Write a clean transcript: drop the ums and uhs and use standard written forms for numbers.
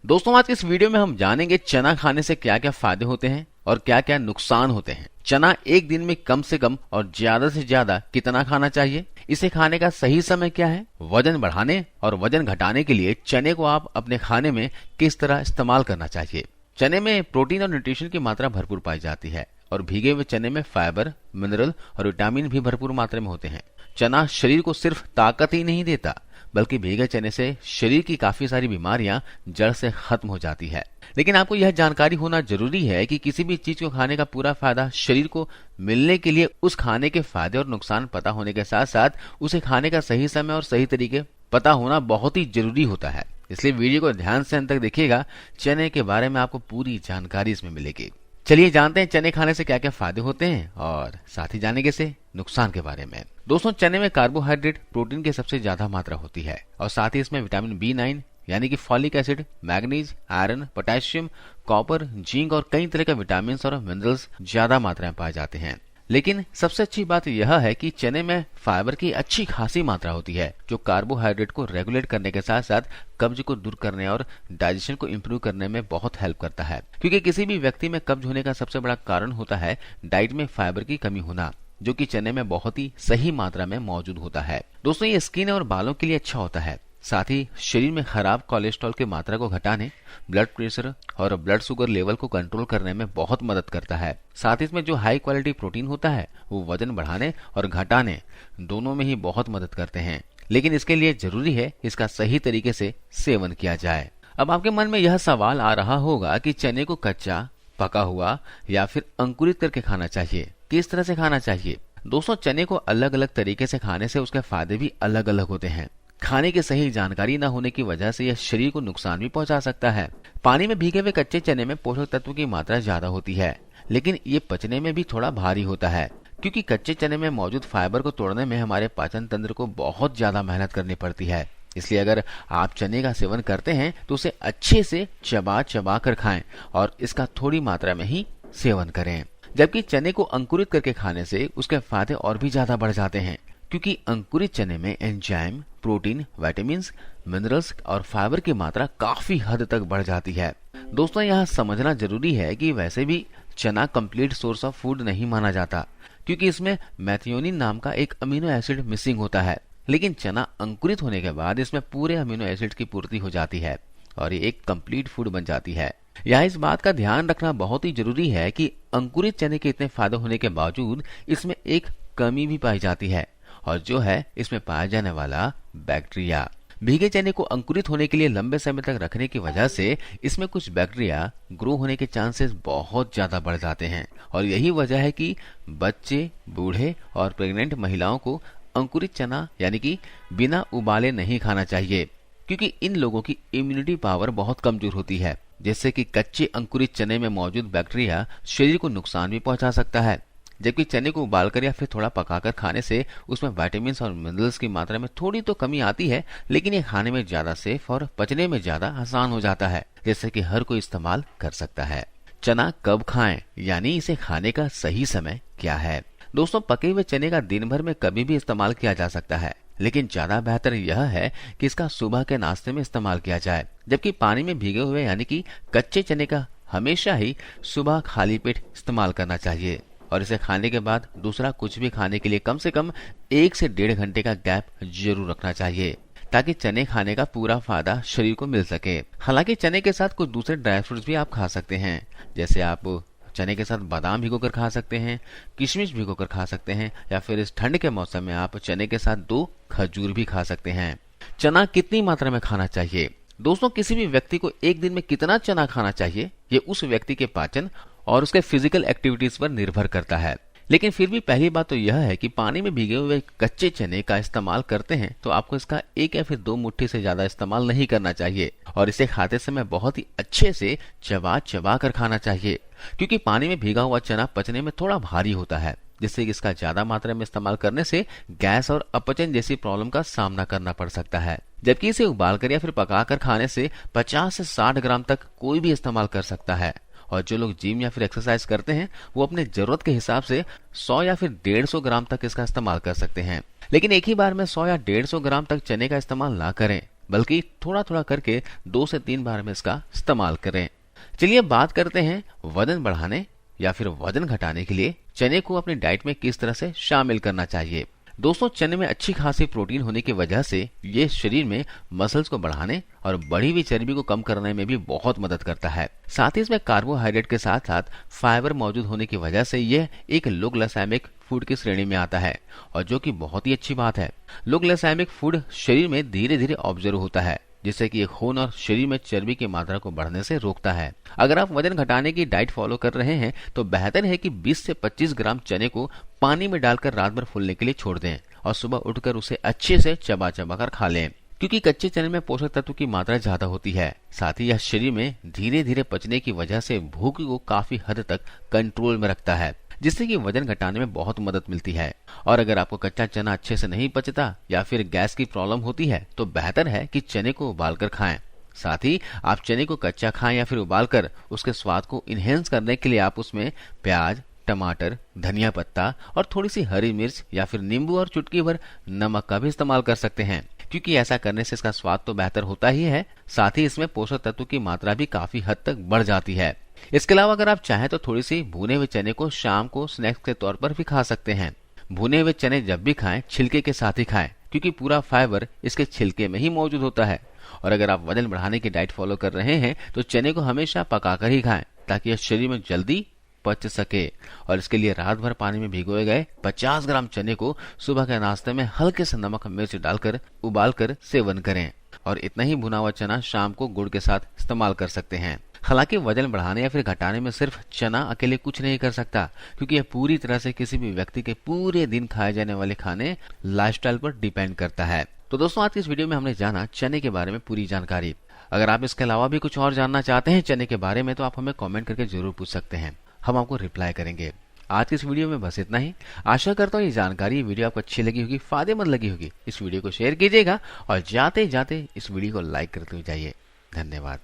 दोस्तों आज के इस वीडियो में हम जानेंगे चना खाने से क्या क्या फायदे होते हैं और क्या क्या नुकसान होते हैं। चना एक दिन में कम से कम और ज्यादा से ज्यादा कितना खाना चाहिए, इसे खाने का सही समय क्या है, वजन बढ़ाने और वजन घटाने के लिए चने को आप अपने खाने में किस तरह इस्तेमाल करना चाहिए। चने में प्रोटीन और न्यूट्रिशन की मात्रा भरपूर पाई जाती है और भीगे हुए चने में फाइबर, मिनरल और विटामिन भी भरपूर मात्रा में होते हैं। चना शरीर को सिर्फ ताकत ही नहीं देता बल्कि भीगे चने से शरीर की काफी सारी बीमारियां जड़ से खत्म हो जाती है। लेकिन आपको यह जानकारी होना जरूरी है कि किसी भी चीज को खाने का पूरा फायदा शरीर को मिलने के लिए उस खाने के फायदे और नुकसान पता होने के साथ साथ उसे खाने का सही समय और सही तरीके पता होना बहुत ही जरूरी होता है। इसलिए वीडियो को ध्यान से अंत तक देखिएगा। चने के बारे में आपको पूरी जानकारी इसमें मिलेगी। चलिए जानते हैं चने खाने से क्या क्या फायदे होते हैं और साथ ही जानेंगे से नुकसान के बारे में। दोस्तों चने में कार्बोहाइड्रेट, प्रोटीन की सबसे ज्यादा मात्रा होती है और साथ ही इसमें विटामिन B9 यानी कि folic acid, manganese, iron, potassium, copper, zinc और कई तरह के विटामिन और मिनरल्स ज्यादा मात्रा में पाए जाते हैं। लेकिन सबसे अच्छी बात यह है कि चने में फाइबर की अच्छी खासी मात्रा होती है जो कार्बोहाइड्रेट को रेगुलेट करने के साथ साथ कब्ज को दूर करने और डाइजेशन को इम्प्रूव करने में बहुत हेल्प करता है। क्योंकि किसी भी व्यक्ति में कब्ज होने का सबसे बड़ा कारण होता है डाइट में फाइबर की कमी होना, जो कि चने में बहुत ही सही मात्रा में मौजूद होता है। दोस्तों ये स्किन और बालों के लिए अच्छा होता है। साथ ही शरीर में खराब कोलेस्ट्रॉल की मात्रा को घटाने, ब्लड प्रेशर और ब्लड शुगर लेवल को कंट्रोल करने में बहुत मदद करता है। साथ ही इसमें जो हाई क्वालिटी प्रोटीन होता है वो वजन बढ़ाने और घटाने दोनों में ही बहुत मदद करते हैं। लेकिन इसके लिए जरूरी है इसका सही तरीके से सेवन किया जाए। अब आपके मन में यह सवाल आ रहा होगा कि चने को कच्चा, पका हुआ या फिर अंकुरित करके खाना चाहिए, किस तरह से खाना चाहिए। दोस्तों चने को अलग अलग तरीके से खाने से उसके फायदे भी अलग अलग होते हैं। खाने की सही जानकारी न होने की वजह से यह शरीर को नुकसान भी पहुंचा सकता है। पानी में भीगे हुए कच्चे चने में पोषक तत्वों की मात्रा ज्यादा होती है, लेकिन ये पचने में भी थोड़ा भारी होता है क्योंकि कच्चे चने में मौजूद फाइबर को तोड़ने में हमारे पाचन तंत्र को बहुत ज्यादा मेहनत करनी पड़ती है। इसलिए अगर आप चने का सेवन करते हैं तो उसे अच्छे से चबा चबा कर खाएं और इसका थोड़ी मात्रा में ही सेवन करें। जबकि चने को अंकुरित करके खाने से उसके फायदे और भी ज्यादा बढ़ जाते हैं क्योंकि अंकुरित चने में एंजाइम, प्रोटीन, विटामिन्स, मिनरल्स और फाइबर की मात्रा काफी हद तक बढ़ जाती है। दोस्तों यहाँ समझना जरूरी है कि वैसे भी चना कंप्लीट सोर्स ऑफ फूड नहीं माना जाता क्योंकि इसमें मैथियोनिन नाम का एक अमीनो एसिड मिसिंग होता है। लेकिन चना अंकुरित होने के बाद इसमें पूरे अमीनो एसिड की पूर्ति हो जाती है और ये एक कंप्लीट फूड बन जाती है। यहाँ इस बात का ध्यान रखना बहुत ही जरूरी है कि अंकुरित चने के इतने फायदे होने के बावजूद इसमें एक कमी भी पाई जाती है और जो है इसमें पाया जाने वाला बैक्टीरिया। भीगे चने को अंकुरित होने के लिए लंबे समय तक रखने की वजह से इसमें कुछ बैक्टीरिया ग्रो होने के चांसेस बहुत ज्यादा बढ़ जाते हैं और यही वजह है कि बच्चे, बूढ़े और प्रेग्नेंट महिलाओं को अंकुरित चना यानी कि बिना उबाले नहीं खाना चाहिए क्योंकि इन लोगों की इम्यूनिटी पावर बहुत कमजोर होती है, जिससे कि कच्चे अंकुरित चने में मौजूद बैक्टीरिया शरीर को नुकसान भी पहुंचा सकता है। जबकि चने को उबालकर या फिर थोड़ा पकाकर खाने से उसमें विटामिन और मिनरल्स की मात्रा में थोड़ी तो कमी आती है, लेकिन ये खाने में ज्यादा सेफ और पचने में ज्यादा आसान हो जाता है, जिससे कि हर कोई इस्तेमाल कर सकता है। चना कब खाएं यानी इसे खाने का सही समय क्या है। दोस्तों पके हुए चने का दिन भर में कभी भी इस्तेमाल किया जा सकता है, लेकिन ज्यादा बेहतर यह है कि इसका सुबह के नाश्ते में इस्तेमाल किया जाए। जबकि पानी में भीगे हुए यानी कि कच्चे चने का हमेशा ही सुबह खाली पेट इस्तेमाल करना चाहिए और इसे खाने के बाद दूसरा कुछ भी खाने के लिए कम से कम 1 से 1.5 घंटे का गैप जरूर रखना चाहिए ताकि चने खाने का पूरा फायदा शरीर को मिल सके। हालांकि चने के साथ कुछ दूसरे ड्राई फ्रूट्स भी आप खा सकते हैं, जैसे आप चने के साथ बादाम भिगोकर खा सकते हैं, किशमिश भिगोकर खा सकते हैं या फिर इस ठंड के मौसम में आप चने के साथ 2 खजूर भी खा सकते हैं। चना कितनी मात्रा में खाना चाहिए। दोस्तों किसी भी व्यक्ति को एक दिन में कितना चना खाना चाहिए ये उस व्यक्ति के पाचन और उसके फिजिकल एक्टिविटीज पर निर्भर करता है। लेकिन फिर भी पहली बात तो यह है कि पानी में भीगे हुए कच्चे चने का इस्तेमाल करते हैं तो आपको इसका 1 या फिर 2 मुट्ठी से ज्यादा इस्तेमाल नहीं करना चाहिए और इसे खाते समय बहुत ही अच्छे से चबा चबा कर खाना चाहिए क्योंकि पानी में भीगा हुआ चना पचने में थोड़ा भारी होता है, जिससे कि इसका ज्यादा मात्रा में इस्तेमाल करने से गैस और अपचन जैसी प्रॉब्लम का सामना करना पड़ सकता है। जबकि इसे उबालकर या फिर पकाकर खाने से 50 से 60 ग्राम तक कोई भी इस्तेमाल कर सकता है और जो लोग जिम या फिर एक्सरसाइज करते हैं वो अपने जरूरत के हिसाब से 100 या फिर 150 ग्राम तक इसका इस्तेमाल कर सकते हैं। लेकिन एक ही बार में 100 या 150 ग्राम तक चने का इस्तेमाल ना करें बल्कि थोड़ा थोड़ा करके 2 से 3 बार में इसका इस्तेमाल करें। चलिए बात करते हैं वजन बढ़ाने या फिर वजन घटाने के लिए चने को अपनी डाइट में किस तरह से शामिल करना चाहिए। दोस्तों, चने में अच्छी खासी प्रोटीन होने की वजह से ये शरीर में मसल्स को बढ़ाने और बढ़ी हुई चर्बी को कम करने में भी बहुत मदद करता है। साथ ही इसमें कार्बोहाइड्रेट के साथ साथ फाइबर मौजूद होने की वजह से यह एक लो ग्लाइसेमिक फूड की श्रेणी में आता है, और जो कि बहुत ही अच्छी बात है। लो ग्लाइसेमिक फूड शरीर में धीरे धीरे ऑब्जर्व होता है, जिससे कि खून और शरीर में चर्बी की मात्रा को बढ़ने से रोकता है। अगर आप वजन घटाने की डाइट फॉलो कर रहे हैं तो बेहतर है कि 20 से 25 ग्राम चने को पानी में डालकर रात भर फूलने के लिए छोड़ दें और सुबह उठकर उसे अच्छे से चबा चबा कर खा लें, क्योंकि कच्चे चने में पोषक तत्व की मात्रा ज्यादा होती है। साथ ही यह शरीर में धीरे धीरे पचने की वजह से भूख को काफी हद तक कंट्रोल में रखता है, जिससे कि वजन घटाने में बहुत मदद मिलती है। और अगर आपको कच्चा चना अच्छे से नहीं पचता या फिर गैस की प्रॉब्लम होती है तो बेहतर है कि चने को उबालकर खाएं। साथ ही आप चने को कच्चा खाएं या फिर उबालकर उसके स्वाद को इनहेंस करने के लिए आप उसमें प्याज, टमाटर, धनिया पत्ता और थोड़ी सी हरी मिर्च या फिर नींबू और चुटकी भर नमक का भी इस्तेमाल कर सकते हैं, क्योंकि ऐसा करने से इसका स्वाद तो बेहतर होता ही है, साथ ही इसमें पोषक तत्व की मात्रा भी काफी हद तक बढ़ जाती है। इसके अलावा अगर आप चाहें तो थोड़ी सी भुने हुए चने को शाम को स्नैक्स के तौर पर भी खा सकते हैं। भुने हुए चने जब भी खाएं छिलके के साथ ही खाएं, क्योंकि पूरा फाइबर इसके छिलके में ही मौजूद होता है। और अगर आप वजन बढ़ाने की डाइट फॉलो कर रहे हैं तो चने को हमेशा पकाकर ही खाएं, ताकि यह शरीर में जल्दी पच सके। और इसके लिए रात भर पानी में भिगोए गए 50 ग्राम चने को सुबह के नाश्ते में हल्के से नमक मिर्च डालकर उबालकर सेवन करें, और इतना ही भुना हुआ चना शाम को गुड़ के साथ इस्तेमाल कर सकते हैं। हालांकि वजन बढ़ाने या फिर घटाने में सिर्फ चना अकेले कुछ नहीं कर सकता, क्योंकि यह पूरी तरह से किसी भी व्यक्ति के पूरे दिन खाए जाने वाले खाने लाइफस्टाइल पर डिपेंड करता है। तो दोस्तों, आज की इस वीडियो में हमने जाना चने के बारे में पूरी जानकारी। अगर आप इसके अलावा भी कुछ और जानना चाहते हैं चने के बारे में तो आप हमें कमेंट करके जरूर पूछ सकते हैं, हम आपको रिप्लाई करेंगे। आज की इस वीडियो में बस इतना ही। आशा करता हूँ ये जानकारी वीडियो आपको अच्छी लगी होगी, फायदेमंद लगी होगी। इस वीडियो को शेयर कीजिएगा और जाते जाते इस वीडियो को लाइक करते हुए जाइए। धन्यवाद।